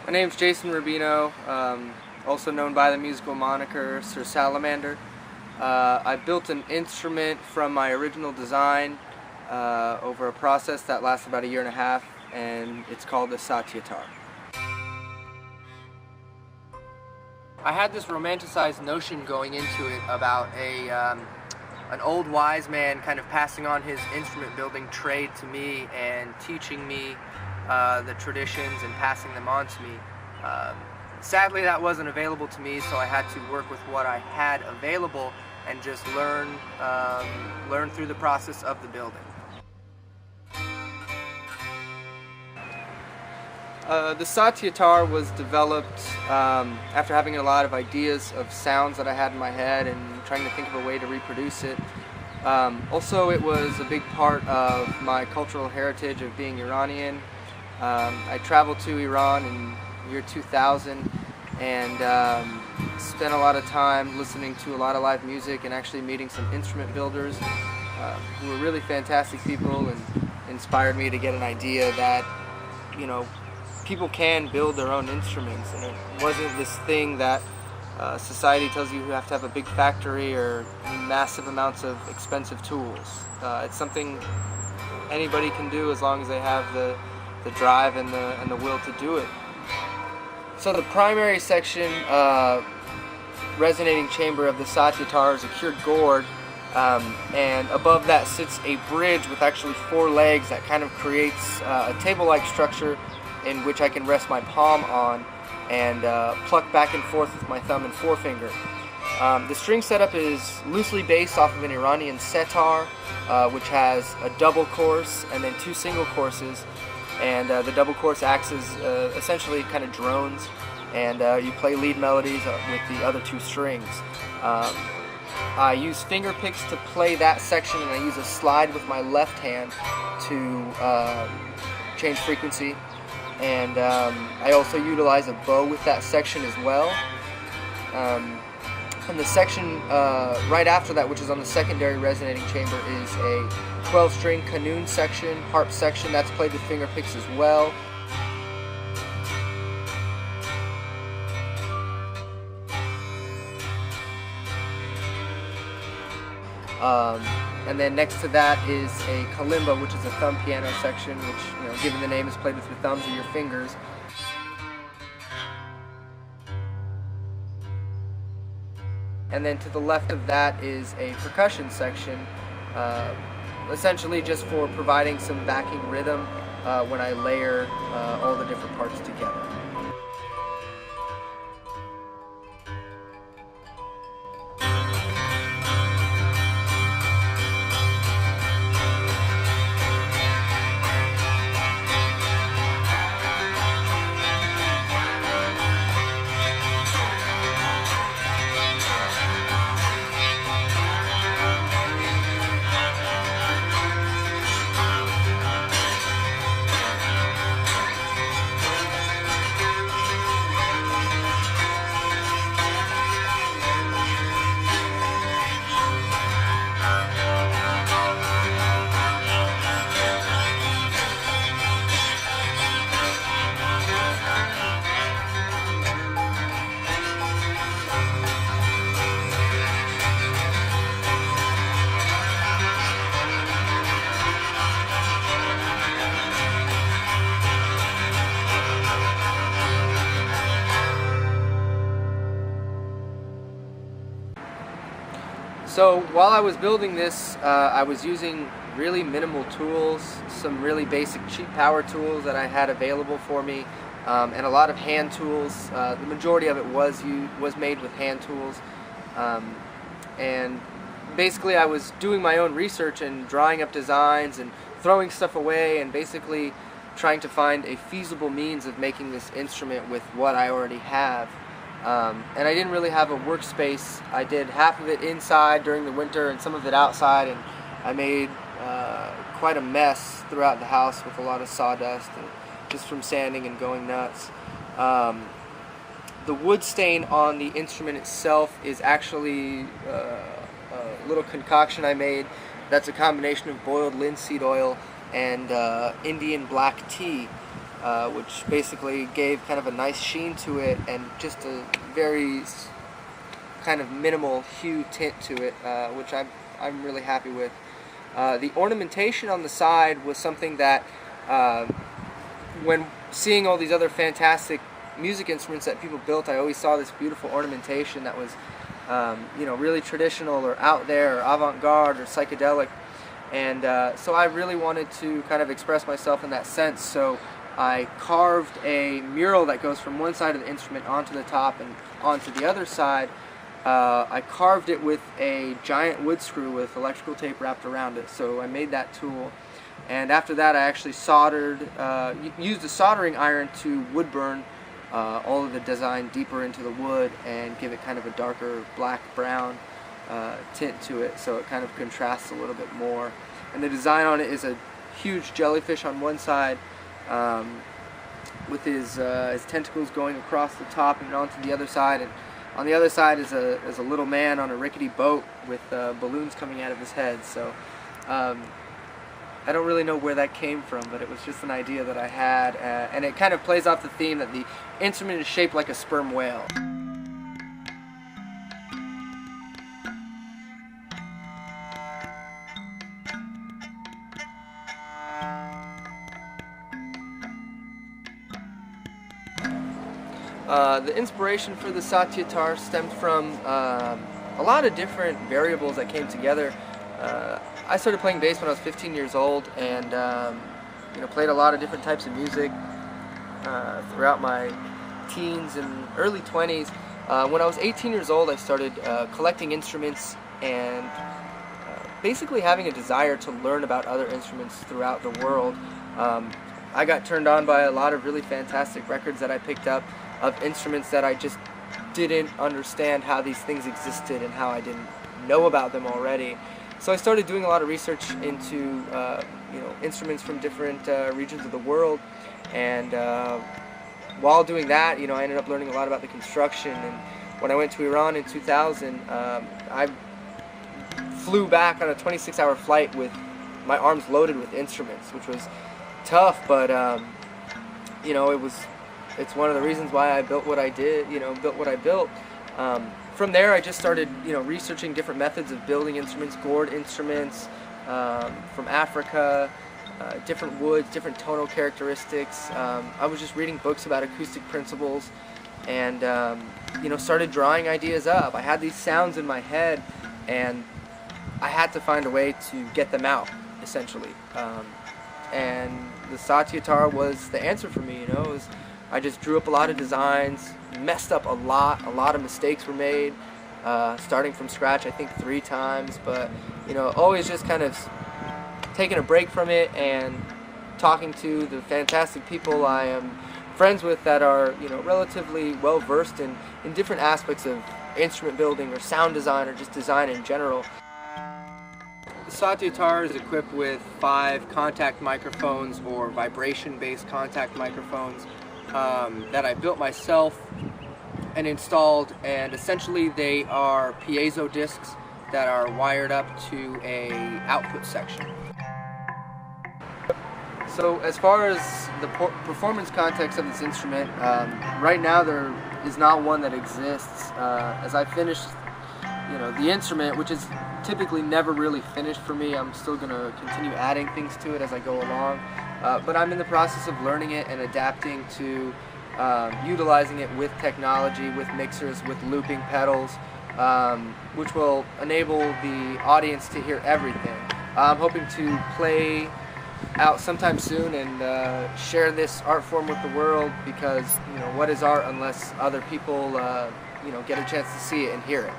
My name's Jason Rubino, also known by the musical moniker Sir Salamander. I built an instrument from my original design over a process that lasted about a year and a half, and it's called the Satyatar. I had this romanticized notion going into it about an old wise man kind of passing on his instrument building trade to me and teaching me the traditions and passing them on to me. Sadly, that wasn't available to me, so I had to work with what I had available and just learn through the process of the building. The Satyatar was developed after having a lot of ideas of sounds that I had in my head and trying to think of a way to reproduce it. Also, it was a big part of my cultural heritage of being Iranian. I traveled to Iran in year 2000 and spent a lot of time listening to a lot of live music and actually meeting some instrument builders who were really fantastic people and inspired me to get an idea that, you know, people can build their own instruments, and it wasn't this thing that society tells you have to have a big factory or massive amounts of expensive tools. It's something anybody can do as long as they have the drive and the will to do it. So the primary section, resonating chamber of the Satyatar, is a cured gourd, and above that sits a bridge with actually 4 legs that kind of creates a table-like structure in which I can rest my palm on and pluck back and forth with my thumb and forefinger. The string setup is loosely based off of an Iranian setar, which has a double course and then 2 single courses, and the double course acts as essentially kind of drones, and you play lead melodies with the other 2 strings. I use finger picks to play that section, and I use a slide with my left hand to change frequency. And I also utilize a bow with that section as well. And the section right after that, which is on the secondary resonating chamber, is a 12-string qanun section, harp section, that's played with finger picks as well. And then next to that is a kalimba, which is a thumb piano section, which, you know, given the name, is played with your thumbs or your fingers. And then to the left of that is a percussion section, essentially just for providing some backing rhythm when I layer all the different parts together. So while I was building this, I was using really minimal tools, some really basic cheap power tools that I had available for me, and a lot of hand tools. The majority of it was made with hand tools, and basically I was doing my own research and drawing up designs and throwing stuff away and basically trying to find a feasible means of making this instrument with what I already have. And I didn't really have a workspace. I did half of it inside during the winter and some of it outside, and I made quite a mess throughout the house with a lot of sawdust and just from sanding and going nuts. The wood stain on the instrument itself is actually a little concoction I made that's a combination of boiled linseed oil and Indian black tea. which basically gave kind of a nice sheen to it and just a very kind of minimal hue tint to it, which I'm really happy with. The ornamentation on the side was something that, when seeing all these other fantastic music instruments that people built, I always saw this beautiful ornamentation that was, really traditional or out there or avant-garde or psychedelic. And so I really wanted to kind of express myself in that sense. So I carved a mural that goes from one side of the instrument onto the top and onto the other side. I carved it with a giant wood screw with electrical tape wrapped around it. So I made that tool. And after that I actually soldered, used a soldering iron to wood burn all of the design deeper into the wood and give it kind of a darker black-brown tint to it, so it kind of contrasts a little bit more. And the design on it is a huge jellyfish on one side, with his tentacles going across the top and onto the other side, and on the other side is a little man on a rickety boat with balloons coming out of his head. So I don't really know where that came from, but it was just an idea that I had, and it kind of plays off the theme that the instrument is shaped like a sperm whale. The inspiration for the Satyatar stemmed from a lot of different variables that came together. I started playing bass when I was 15 years old, and played a lot of different types of music throughout my teens and early 20s. When I was 18 years old, I started collecting instruments and basically having a desire to learn about other instruments throughout the world. I got turned on by a lot of really fantastic records that I picked up of instruments that I just didn't understand how these things existed and how I didn't know about them already. So I started doing a lot of research into instruments from different regions of the world, and while doing that, I ended up learning a lot about the construction. And when I went to Iran in 2000, I flew back on a 26-hour flight with my arms loaded with instruments, which was tough, but it's one of the reasons why I built what I did, built what I built. From there, I just started, researching different methods of building instruments, gourd instruments from Africa, different woods, different tonal characteristics. I was just reading books about acoustic principles, and started drawing ideas up. I had these sounds in my head, and I had to find a way to get them out, essentially. And the Satyatar was the answer for me. I just drew up a lot of designs, messed up a lot of mistakes were made, starting from scratch I think 3 times, but always just kind of taking a break from it and talking to the fantastic people I am friends with that are relatively well versed in different aspects of instrument building or sound design or just design in general. The Satyatar is equipped with 5 contact microphones, or vibration-based contact microphones, that I built myself and installed, and essentially they are piezo discs that are wired up to a output section. So as far as the performance context of this instrument, right now there is not one that exists. As I finished the instrument, which is typically never really finished for me, I'm still going to continue adding things to it as I go along. But I'm in the process of learning it and adapting to utilizing it with technology, with mixers, with looping pedals, which will enable the audience to hear everything. I'm hoping to play out sometime soon and share this art form with the world, because what is art unless other people get a chance to see it and hear it.